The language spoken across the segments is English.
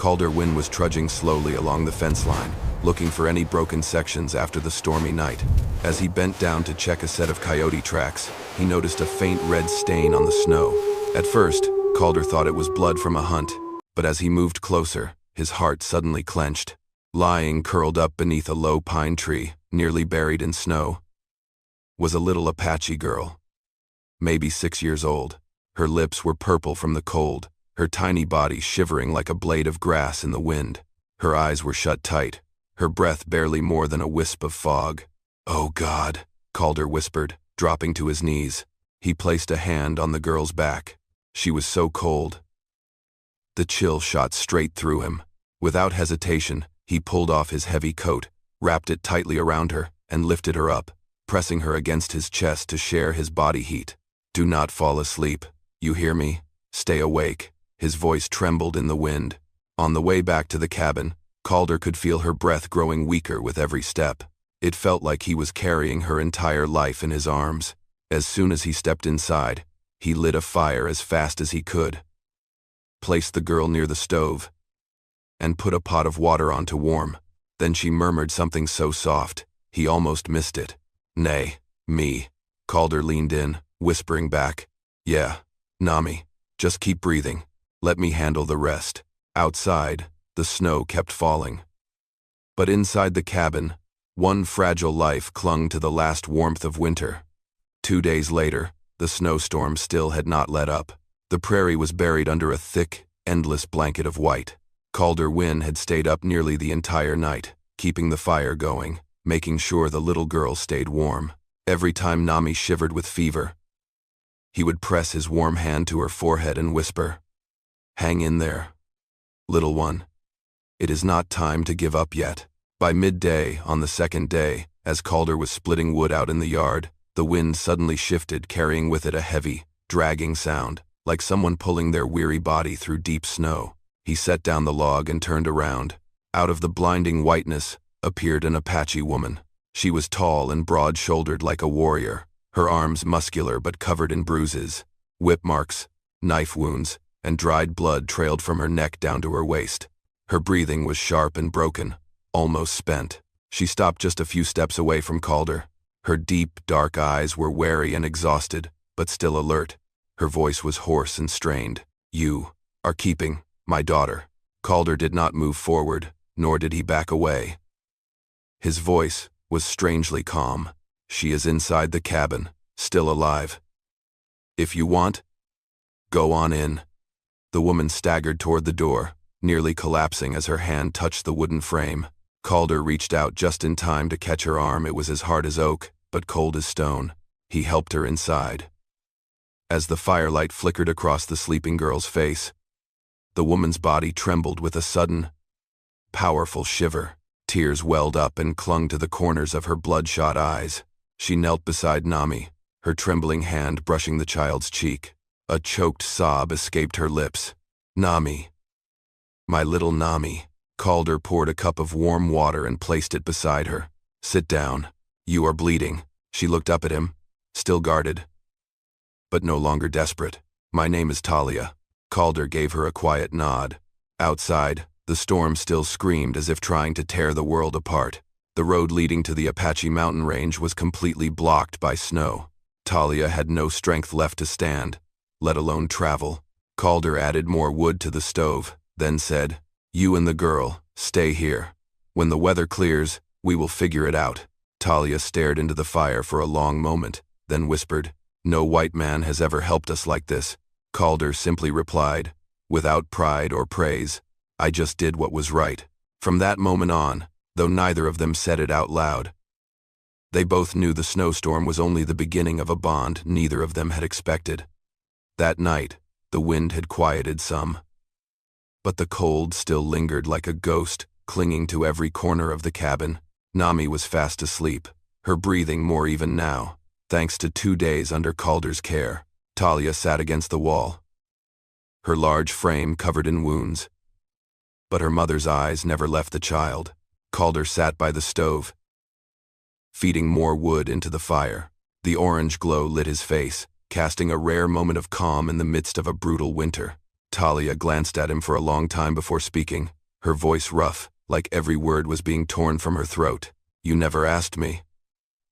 Calder Wynn was trudging slowly along the fence line, looking for any broken sections after the stormy night. As he bent down to check a set of coyote tracks, he noticed a faint red stain on the snow. At first, Calder thought it was blood from a hunt, but as he moved closer, his heart suddenly clenched. Lying curled up beneath a low pine tree, nearly buried in snow, was a little Apache girl. Maybe 6 years old. Her lips were purple from the cold, her tiny body shivering like a blade of grass in the wind. Her eyes were shut tight, her breath barely more than a wisp of fog. "Oh God," Calder whispered, dropping to his knees. He placed a hand on the girl's back. She was so cold. The chill shot straight through him. Without hesitation, he pulled off his heavy coat, wrapped it tightly around her, and lifted her up, pressing her against his chest to share his body heat. "Do not fall asleep. You hear me? Stay awake." His voice trembled in the wind. On the way back to the cabin, Calder could feel her breath growing weaker with every step. It felt like he was carrying her entire life in his arms. As soon as he stepped inside, he lit a fire as fast as he could, placed the girl near the stove, and put a pot of water on to warm. Then she murmured something so soft, he almost missed it. "Nay, me." Calder leaned in, whispering back, "Yeah, Nami, just keep breathing. Let me handle the rest." Outside, the snow kept falling. But inside the cabin, one fragile life clung to the last warmth of winter. 2 days later, the snowstorm still had not let up. The prairie was buried under a thick, endless blanket of white. Calder Wynn had stayed up nearly the entire night, keeping the fire going, making sure the little girl stayed warm. Every time Nami shivered with fever, he would press his warm hand to her forehead and whisper, "Hang in there, little one. It is not time to give up yet." By midday on the second day, as Calder was splitting wood out in the yard, the wind suddenly shifted, carrying with it a heavy, dragging sound, like someone pulling their weary body through deep snow. He set down the log and turned around. Out of the blinding whiteness appeared an Apache woman. She was tall and broad-shouldered like a warrior, her arms muscular but covered in bruises. Whip marks, knife wounds, and dried blood trailed from her neck down to her waist. Her breathing was sharp and broken, almost spent. She stopped just a few steps away from Calder. Her deep, dark eyes were wary and exhausted, but still alert. Her voice was hoarse and strained. "You are keeping my daughter." Calder did not move forward, nor did he back away. His voice was strangely calm. "She is inside the cabin, still alive. If you want, go on in." The woman staggered toward the door, nearly collapsing as her hand touched the wooden frame. Calder reached out just in time to catch her arm. It was as hard as oak, but cold as stone. He helped her inside. As the firelight flickered across the sleeping girl's face, the woman's body trembled with a sudden, powerful shiver. Tears welled up and clung to the corners of her bloodshot eyes. She knelt beside Nami, her trembling hand brushing the child's cheek. A choked sob escaped her lips. "Nami. My little Nami." Calder poured a cup of warm water and placed it beside her. "Sit down. You are bleeding." She looked up at him, still guarded, but no longer desperate. "My name is Talia." Calder gave her a quiet nod. Outside, the storm still screamed as if trying to tear the world apart. The road leading to the Apache mountain range was completely blocked by snow. Talia had no strength left to stand, let alone travel. Calder added more wood to the stove, then said, "You and the girl, stay here. When the weather clears, we will figure it out." Talia stared into the fire for a long moment, then whispered, "No white man has ever helped us like this." Calder simply replied, without pride or praise, "I just did what was right." From that moment on, though neither of them said it out loud, they both knew the snowstorm was only the beginning of a bond neither of them had expected. That night, the wind had quieted some, but the cold still lingered like a ghost, clinging to every corner of the cabin. Nami was fast asleep, her breathing more even now, thanks to 2 days under Calder's care. Talia sat against the wall, her large frame covered in wounds, but her mother's eyes never left the child. Calder sat by the stove, feeding more wood into the fire. The orange glow lit his face, casting a rare moment of calm in the midst of a brutal winter. Talia glanced at him for a long time before speaking, her voice rough, like every word was being torn from her throat. You never asked me.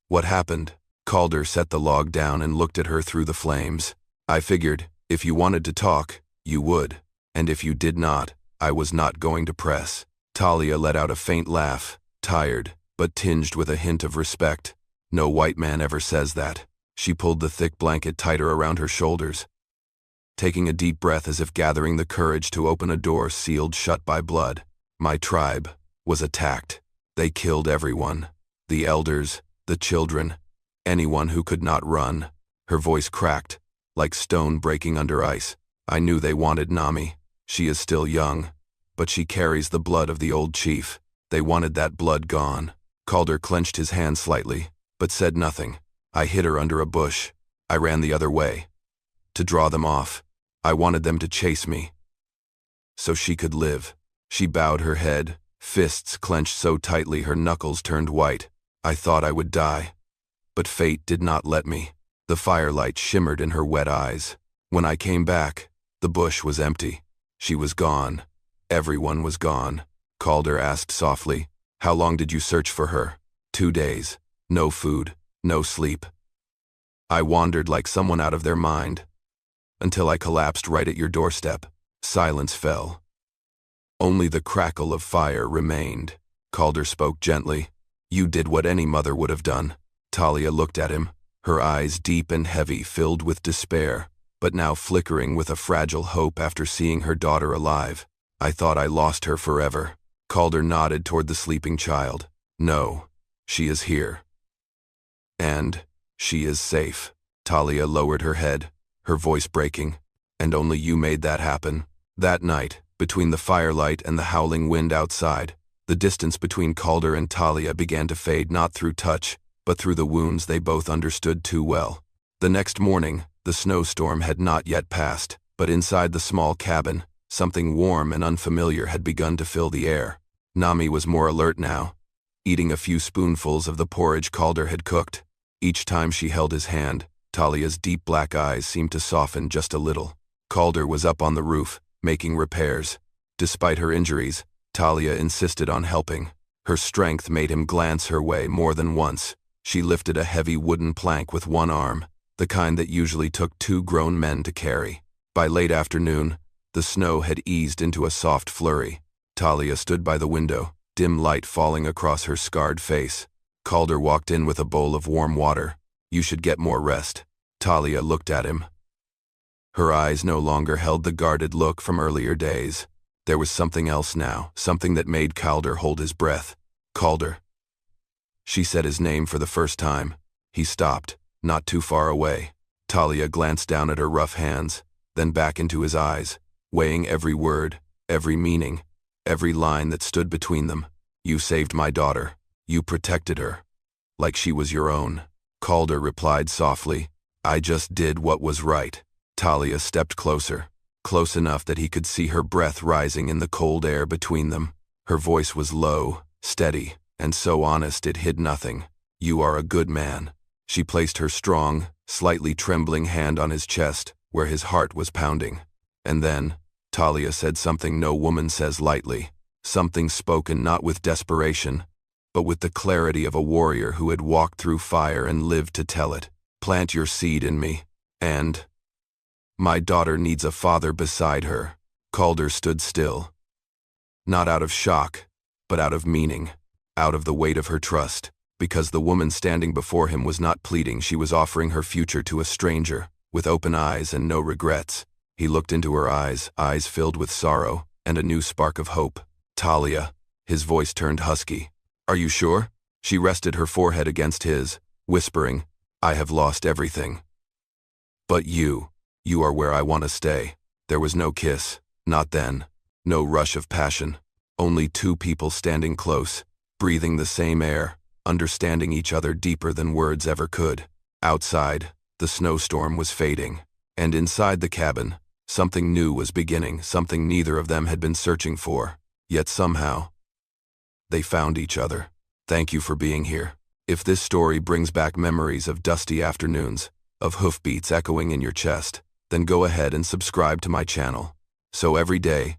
What happened? Calder set the log down and looked at her through the flames. I figured, if you wanted to talk, you would. And if you did not, I was not going to press. Talia let out a faint laugh, tired, but tinged with a hint of respect. No white man ever says that. She pulled the thick blanket tighter around her shoulders, taking a deep breath as if gathering the courage to open a door sealed shut by blood. My tribe was attacked. They killed everyone. The elders, the children, anyone who could not run. Her voice cracked, like stone breaking under ice. I knew they wanted Nami. She is still young, but she carries the blood of the old chief. They wanted that blood gone. Calder clenched his hand slightly, but said nothing. I hid her under a bush. I ran the other way. To draw them off. I wanted them to chase me, so she could live. She bowed her head, fists clenched so tightly her knuckles turned white. I thought I would die, but fate did not let me. The firelight shimmered in her wet eyes. When I came back, the bush was empty. She was gone. Everyone was gone. Calder asked softly, how long did you search for her? 2 days. No food, no sleep. I wandered like someone out of their mind, until I collapsed right at your doorstep. Silence fell. Only the crackle of fire remained. Calder spoke gently. You did what any mother would have done. Talia looked at him, her eyes deep and heavy, filled with despair, but now flickering with a fragile hope after seeing her daughter alive. I thought I lost her forever. Calder nodded toward the sleeping child. No, she is here. And she is safe. Talia lowered her head, her voice breaking. And only you made that happen. That night, between the firelight and the howling wind outside, the distance between Calder and Talia began to fade not through touch, but through the wounds they both understood too well. The next morning, the snowstorm had not yet passed, but inside the small cabin, something warm and unfamiliar had begun to fill the air. Nami was more alert now, eating a few spoonfuls of the porridge Calder had cooked. Each time she held his hand, Talia's deep black eyes seemed to soften just a little. Calder was up on the roof, making repairs. Despite her injuries, Talia insisted on helping. Her strength made him glance her way more than once. She lifted a heavy wooden plank with one arm, the kind that usually took 2 grown men to carry. By late afternoon, the snow had eased into a soft flurry. Talia stood by the window, dim light falling across her scarred face. Calder walked in with a bowl of warm water. You should get more rest. Talia looked at him. Her eyes no longer held the guarded look from earlier days. There was something else now, something that made Calder hold his breath. Calder. She said his name for the first time. He stopped, not too far away. Talia glanced down at her rough hands, then back into his eyes, weighing every word, every meaning, every line that stood between them. You saved my daughter. You protected her, like she was your own. Calder replied softly, I just did what was right. Talia stepped closer, close enough that he could see her breath rising in the cold air between them. Her voice was low, steady, and so honest it hid nothing. You are a good man. She placed her strong, slightly trembling hand on his chest, where his heart was pounding. And then, Talia said something no woman says lightly, something spoken not with desperation, but with the clarity of a warrior who had walked through fire and lived to tell it. Plant your seed in me, and my daughter needs a father beside her. Calder stood still, not out of shock, but out of meaning, out of the weight of her trust, because the woman standing before him was not pleading. She was offering her future to a stranger, with open eyes and no regrets. He looked into her eyes, eyes filled with sorrow, and a new spark of hope. Talia, his voice turned husky. Are you sure? She rested her forehead against his, whispering, I have lost everything. But you are where I want to stay. There was no kiss, not then, no rush of passion, only 2 people standing close, breathing the same air, understanding each other deeper than words ever could. Outside, the snowstorm was fading, and inside the cabin, something new was beginning, something neither of them had been searching for, yet somehow, they found each other. Thank you for being here. If this story brings back memories of dusty afternoons, of hoofbeats echoing in your chest, then go ahead and subscribe to my channel. So every day,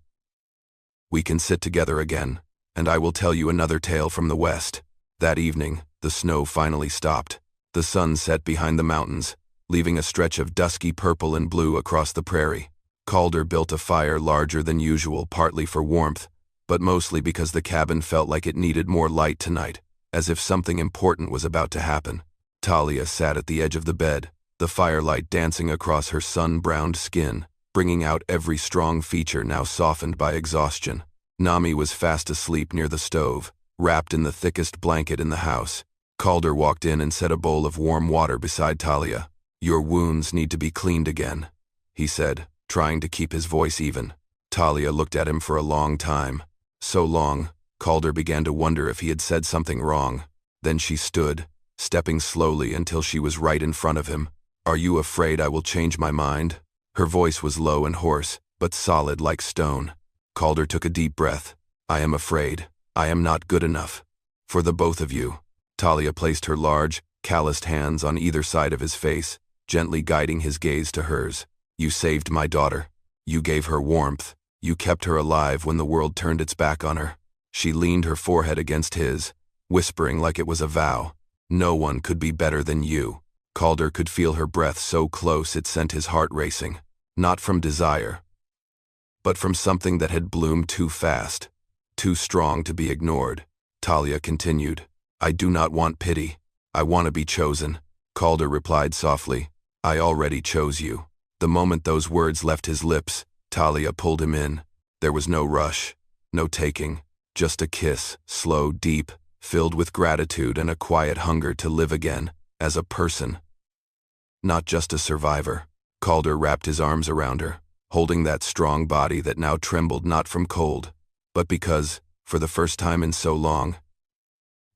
we can sit together again, and I will tell you another tale from the west. That evening, the snow finally stopped. The sun set behind the mountains, leaving a stretch of dusky purple and blue across the prairie. Calder built a fire larger than usual, partly for warmth, but mostly because the cabin felt like it needed more light tonight, as if something important was about to happen. Talia sat at the edge of the bed, the firelight dancing across her sun-browned skin, bringing out every strong feature now softened by exhaustion. Nami was fast asleep near the stove, wrapped in the thickest blanket in the house. Calder walked in and set a bowl of warm water beside Talia. "Your wounds need to be cleaned again," he said, trying to keep his voice even. Talia looked at him for a long time. So long, Calder began to wonder if he had said something wrong. Then she stood, stepping slowly until she was right in front of him. "Are you afraid I will change my mind?" Her voice was low and hoarse, but solid like stone. Calder took a deep breath. "I am afraid. I am not good enough. For the both of you." Talia placed her large, calloused hands on either side of his face, gently guiding his gaze to hers. "You saved my daughter. You gave her warmth. You kept her alive when the world turned its back on her." She leaned her forehead against his, whispering like it was a vow. "No one could be better than you." Calder could feel her breath so close it sent his heart racing, not from desire, but from something that had bloomed too fast, too strong to be ignored. Talia continued, "I do not want pity. I want to be chosen." Calder replied softly, "I already chose you." The moment those words left his lips, Talia pulled him in. There was no rush, no taking, just a kiss, slow, deep, filled with gratitude and a quiet hunger to live again, as a person, not just a survivor. Calder wrapped his arms around her, holding that strong body that now trembled not from cold, but because, for the first time in so long,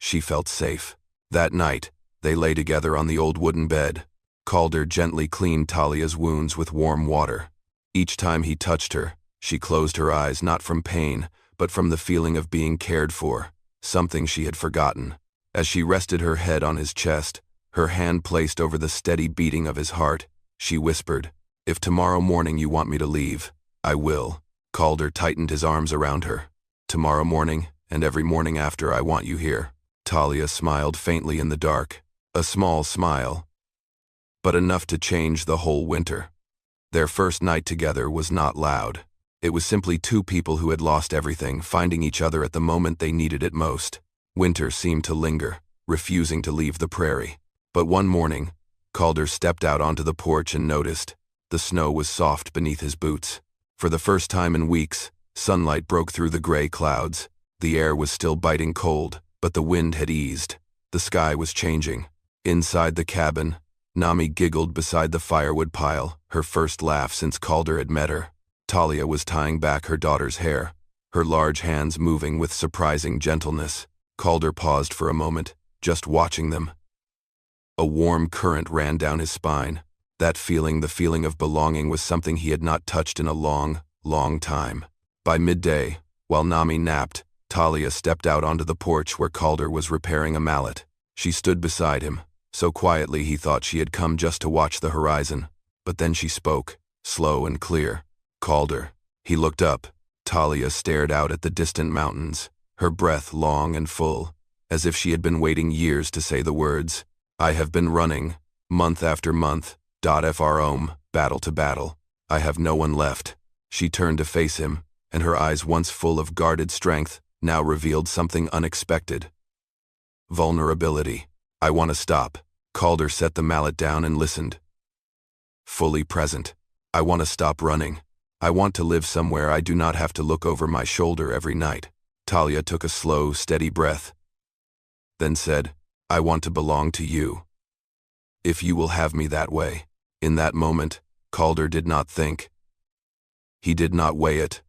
she felt safe. That night, they lay together on the old wooden bed. Calder gently cleaned Talia's wounds with warm water. Each time he touched her, she closed her eyes not from pain, but from the feeling of being cared for, something she had forgotten. As she rested her head on his chest, her hand placed over the steady beating of his heart, she whispered, "If tomorrow morning you want me to leave, I will." Calder tightened his arms around her. "Tomorrow morning, and every morning after, I want you here." Talia smiled faintly in the dark, a small smile, but enough to change the whole winter. Their first night together was not loud. It was simply two people who had lost everything, finding each other at the moment they needed it most. Winter seemed to linger, refusing to leave the prairie. But one morning, Calder stepped out onto the porch and noticed the snow was soft beneath his boots. For the first time in weeks, sunlight broke through the gray clouds. The air was still biting cold, but the wind had eased. The sky was changing. Inside the cabin, Nami giggled beside the firewood pile, her first laugh since Calder had met her. Talia was tying back her daughter's hair, her large hands moving with surprising gentleness. Calder paused for a moment, just watching them. A warm current ran down his spine. That feeling, the feeling of belonging, was something he had not touched in a long, long time. By midday, while Nami napped, Talia stepped out onto the porch where Calder was repairing a mallet. She stood beside him, so quietly he thought she had come just to watch the horizon. But then she spoke, slow and clear. "Calder." He looked up. Talia stared out at the distant mountains, her breath long and full, as if she had been waiting years to say the words. "I have been running, month after month, from battle to battle. I have no one left." She turned to face him, and her eyes, once full of guarded strength, now revealed something unexpected. Vulnerability. "I want to stop." Calder set the mallet down and listened. Fully present. "I want to stop running. I want to live somewhere I do not have to look over my shoulder every night." Talia took a slow, steady breath, then said, "I want to belong to you. If you will have me that way." In that moment, Calder did not think. He did not weigh it,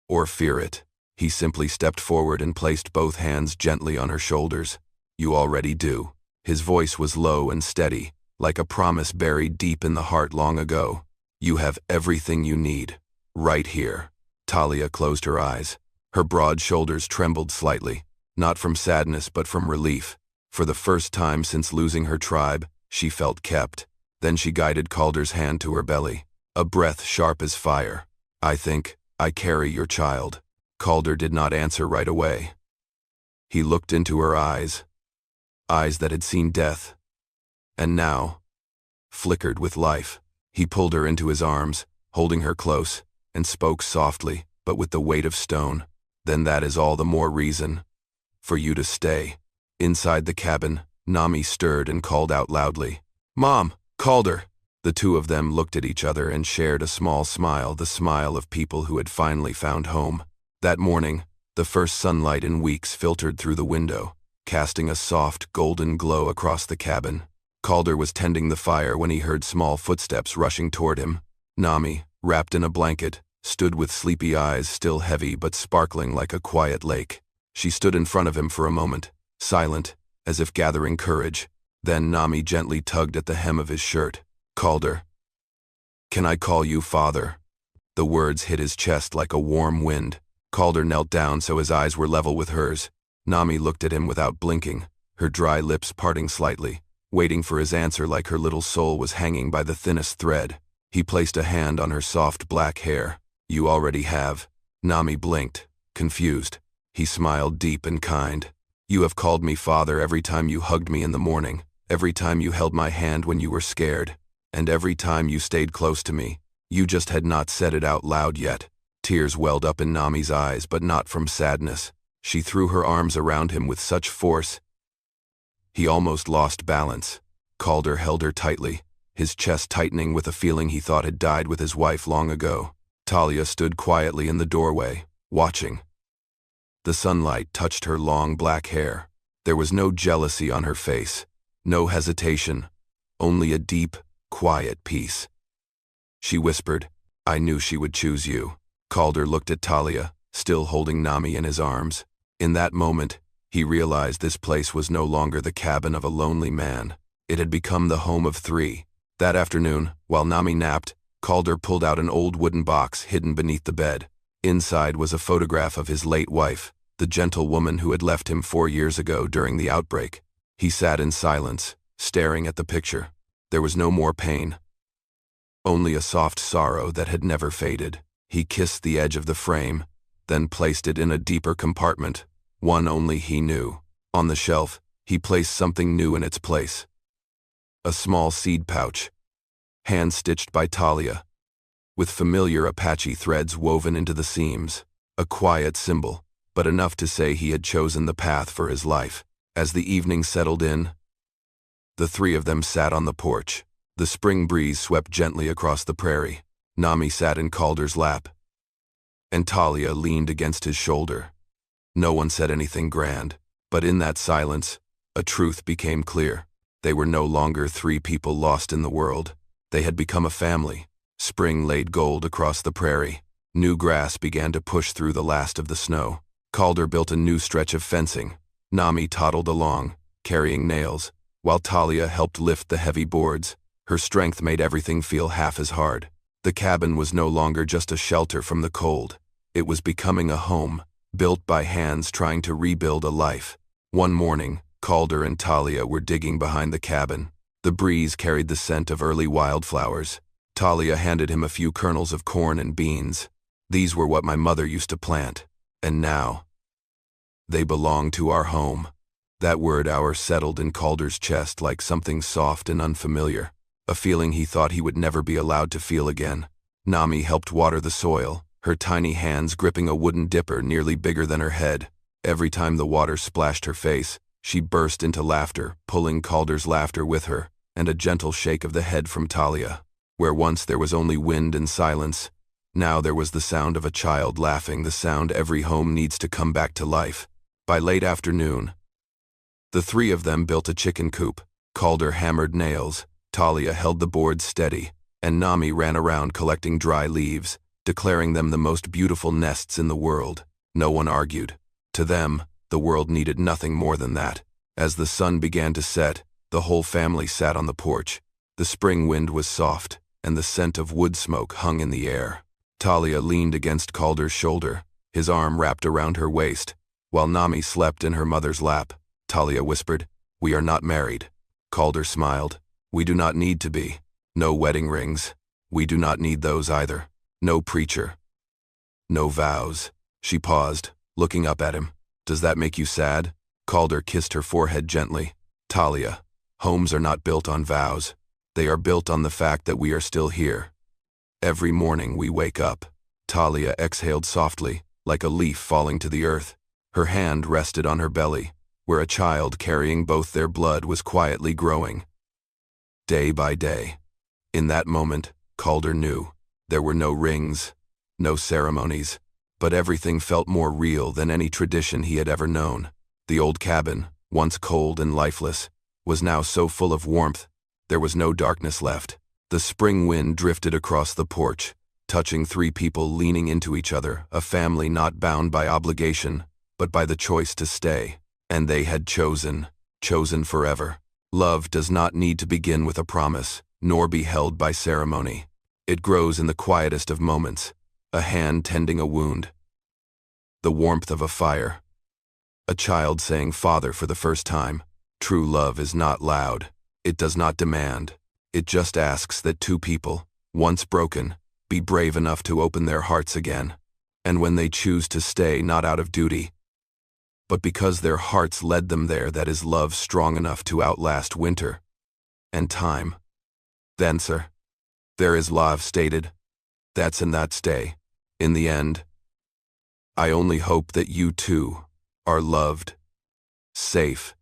or fear it. He simply stepped forward and placed both hands gently on her shoulders. "You already do." His voice was low and steady, like a promise buried deep in the heart long ago. "You have everything you need, right here." Talia closed her eyes. Her broad shoulders trembled slightly, not from sadness but from relief. For the first time since losing her tribe, she felt kept. Then she guided Calder's hand to her belly, a breath sharp as fire. I think I carry your child. Calder did not answer right away. He looked into her eyes that had seen death, and now flickered with life. He pulled her into his arms, holding her close, and spoke softly, but with the weight of stone. Then that is all the more reason for you to stay. Inside the cabin, Nami stirred and called out loudly, "Mom, Calder!" The two of them looked at each other and shared a small smile, the smile of people who had finally found home. That morning, the first sunlight in weeks filtered through the window, casting a soft, golden glow across the cabin. Calder was tending the fire when he heard small footsteps rushing toward him. Nami, wrapped in a blanket, stood with sleepy eyes still heavy but sparkling like a quiet lake. She stood in front of him for a moment, silent, as if gathering courage. Then Nami gently tugged at the hem of his shirt. "Calder, can I call you father?" The words hit his chest like a warm wind. Calder knelt down so his eyes were level with hers. Nami looked at him without blinking, her dry lips parting slightly, waiting for his answer like her little soul was hanging by the thinnest thread. He placed a hand on her soft black hair. "You already have." Nami blinked, confused. He smiled deep and kind. "You have called me father every time you hugged me in the morning, every time you held my hand when you were scared, and every time you stayed close to me. You just had not said it out loud yet." Tears welled up in Nami's eyes, but not from sadness. She threw her arms around him with such force, he almost lost balance. Calder held her tightly, his chest tightening with a feeling he thought had died with his wife long ago. Talia stood quietly in the doorway, watching. The sunlight touched her long black hair. There was no jealousy on her face, no hesitation, only a deep, quiet peace. She whispered, "I knew she would choose you." Calder looked at Talia, still holding Nami in his arms. In that moment, he realized this place was no longer the cabin of a lonely man. It had become the home of three. That afternoon, while Nami napped, Calder pulled out an old wooden box hidden beneath the bed. Inside was a photograph of his late wife, the gentle woman who had left him 4 years ago during the outbreak. He sat in silence, staring at the picture. There was no more pain, only a soft sorrow that had never faded. He kissed the edge of the frame, then placed it in a deeper compartment, one only he knew. On the shelf, he placed something new in its place. A small seed pouch, hand-stitched by Talia, with familiar Apache threads woven into the seams. A quiet symbol, but enough to say he had chosen the path for his life. As the evening settled in, the three of them sat on the porch. The spring breeze swept gently across the prairie. Nami sat in Calder's lap, and Talia leaned against his shoulder. No one said anything grand, but in that silence, a truth became clear. They were no longer three people lost in the world. They had become a family. Spring laid gold across the prairie. New grass began to push through the last of the snow. Calder built a new stretch of fencing. Nami toddled along, carrying nails, while Talia helped lift the heavy boards. Her strength made everything feel half as hard. The cabin was no longer just a shelter from the cold. It was becoming a home, built by hands trying to rebuild a life. One morning, Calder and Talia were digging behind the cabin. The breeze carried the scent of early wildflowers. Talia handed him a few kernels of corn and beans. "These were what my mother used to plant, and now they belong to our home." That word "our" settled in Calder's chest like something soft and unfamiliar, a feeling he thought he would never be allowed to feel again. Nami helped water the soil, her tiny hands gripping a wooden dipper nearly bigger than her head. Every time the water splashed her face, she burst into laughter, pulling Calder's laughter with her, and a gentle shake of the head from Talia. Where once there was only wind and silence, now there was the sound of a child laughing, the sound every home needs to come back to life. By late afternoon, the three of them built a chicken coop. Calder hammered nails, Talia held the boards steady, and Nami ran around collecting dry leaves, declaring them the most beautiful nests in the world. No one argued. To them, the world needed nothing more than that. As the sun began to set, the whole family sat on the porch. The spring wind was soft, and the scent of wood smoke hung in the air. Talia leaned against Calder's shoulder, his arm wrapped around her waist, while Nami slept in her mother's lap. Talia whispered, "We are not married." Calder smiled. "We do not need to be. No wedding rings. We do not need those either. No preacher. No vows. She paused, looking up at him. Does that make you sad? Calder kissed her forehead gently. Talia, homes are not built on vows. They are built on the fact that we are still here. Every morning we wake up. Talia exhaled softly, like a leaf falling to the earth. Her hand rested on her belly, where a child carrying both their blood was quietly growing. Day by day. In that moment, Calder knew. There were no rings, no ceremonies, but everything felt more real than any tradition he had ever known. The old cabin, once cold and lifeless, was now so full of warmth, there was no darkness left. The spring wind drifted across the porch, touching three people leaning into each other, a family not bound by obligation, but by the choice to stay. And they had chosen forever. Love does not need to begin with a promise, nor be held by ceremony. It grows in the quietest of moments, a hand tending a wound, the warmth of a fire, a child saying Father for the first time. True love is not loud. It does not demand. It just asks that two people, once broken, be brave enough to open their hearts again. And when they choose to stay, not out of duty, but because their hearts led them there, that is love strong enough to outlast winter and time. Then, sir, there is love stated. That's in that stay. In the end, I only hope that you too are loved, safe,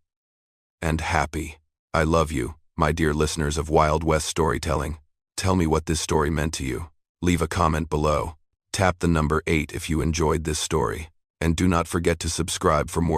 and happy. I love you, my dear listeners of Wild West Storytelling. Tell me what this story meant to you. Leave a comment below. Tap the number 8 if you enjoyed this story. And do not forget to subscribe for more